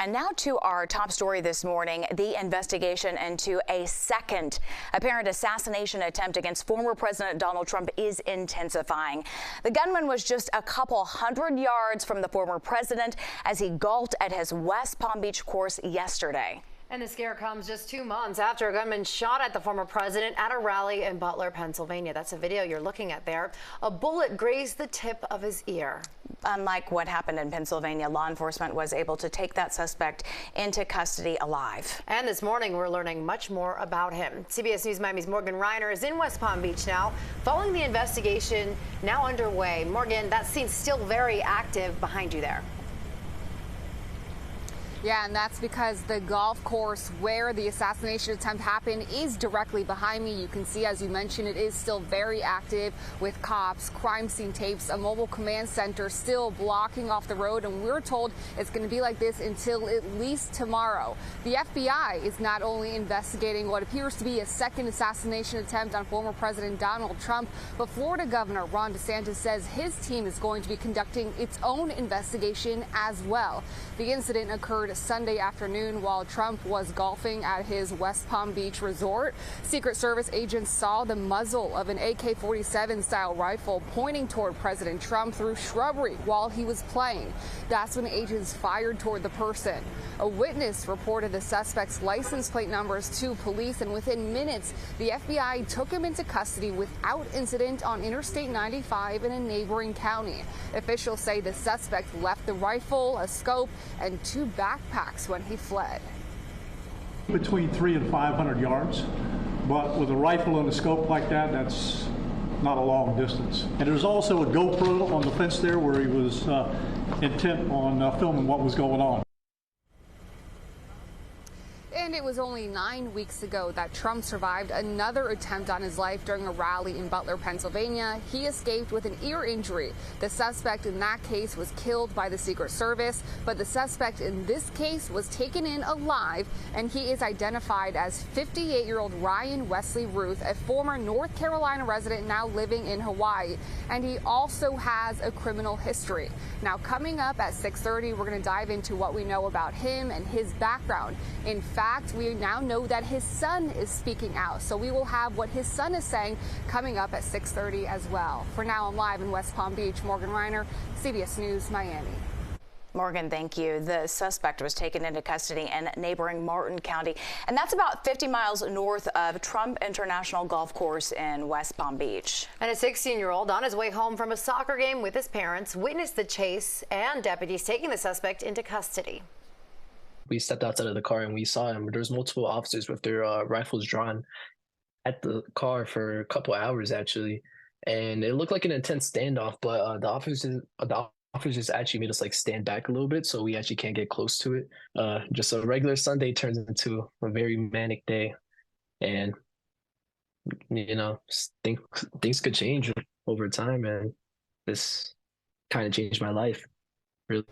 And now to our top story this morning, the investigation into a second apparent assassination attempt against former President Donald Trump is intensifying. The gunman was just a couple hundred yards from the former president as he golfed at his West Palm Beach course yesterday. And the scare comes just 2 months after a gunman shot at the former president at a rally in Butler, Pennsylvania. That's a video you're looking at there. A bullet grazed the tip of his ear. Unlike what happened in Pennsylvania, law enforcement was able to take that suspect into custody alive. And this morning, we're learning much more about him. CBS News Miami's Morgan Rynor is in West Palm Beach now, following the investigation now underway. Morgan, that scene's still very active behind you there. Yeah, and that's because the golf course where the assassination attempt happened is directly behind me. You can see, as you mentioned, it is still very active with cops, crime scene tapes, a mobile command center still blocking off the road. And we're told it's going to be like this until at least tomorrow. The FBI is not only investigating what appears to be a second assassination attempt on former President Donald Trump, but Florida Governor Ron DeSantis says his team is going to be conducting its own investigation as well. The incident occurred Sunday afternoon while Trump was golfing at his West Palm Beach resort. Secret Service agents saw the muzzle of an AK-47 style rifle pointing toward President Trump through shrubbery while he was playing. That's when agents fired toward the person. A witness reported the suspect's license plate numbers to police, and within minutes, the FBI took him into custody without incident on Interstate 95 in a neighboring county. Officials say the suspect left the rifle, a scope, and 2 backpacks when he fled. Between 300 and 500 yards, but with a rifle and a scope like that, that's not a long distance. And there's also a GoPro on the fence there where he was intent on filming what was going on. And it was only 9 weeks ago that Trump survived another attempt on his life during a rally in Butler, Pennsylvania. He escaped with an ear injury. The suspect in that case was killed by the Secret Service, but the suspect in this case was taken in alive, and he is identified as 58-year-old Ryan Wesley Ruth, a former North Carolina resident now living in Hawaii. And he also has a criminal history. Now, coming up at 6:30, we're going to dive into what we know about him and his background. In fact, we now know that his son is speaking out, so we will have what his son is saying coming up at 6:30 as well. For now, I'm live in West Palm Beach. Morgan Rynor, CBS News, Miami. Morgan, thank you. The suspect was taken into custody in neighboring Martin County, and that's about 50 miles north of Trump International Golf Course in West Palm Beach. And a 16-year-old on his way home from a soccer game with his parents witnessed the chase and deputies taking the suspect into custody. We stepped outside of the car and we saw him. There was multiple officers with their rifles drawn at the car for a couple hours, actually. And it looked like an intense standoff, but the officers actually made us like stand back a little bit, so we actually can't get close to it. Just a regular Sunday turns into a very manic day. And, you know, things could change over time, and this kind of changed my life, really.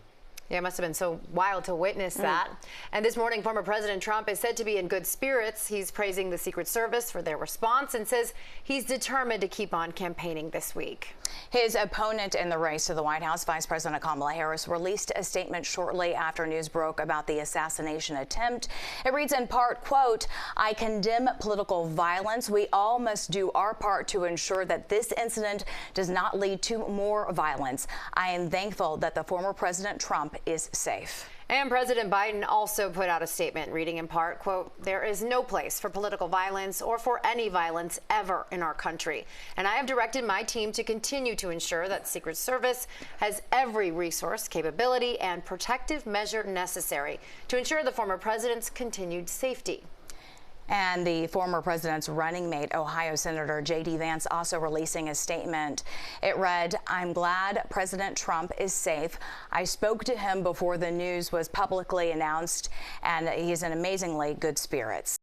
Yeah, it must have been so wild to witness that. And this morning, former President Trump is said to be in good spirits. He's praising the Secret Service for their response and says he's determined to keep on campaigning this week. His opponent in the race to the White House, Vice President Kamala Harris, released a statement shortly after news broke about the assassination attempt. It reads in part, quote, "I condemn political violence. We all must do our part to ensure that this incident does not lead to more violence. I am thankful that the former President Trump is safe." And President Biden also put out a statement reading in part, quote, "There is no place for political violence or for any violence ever in our country. And I have directed my team to continue to ensure that Secret Service has every resource, capability, and protective measure necessary to ensure the former president's continued safety." And the former president's running mate, Ohio Senator J.D. Vance, also releasing a statement. It read, "I'm glad President Trump is safe. I spoke to him before the news was publicly announced, and he's in amazingly good spirits."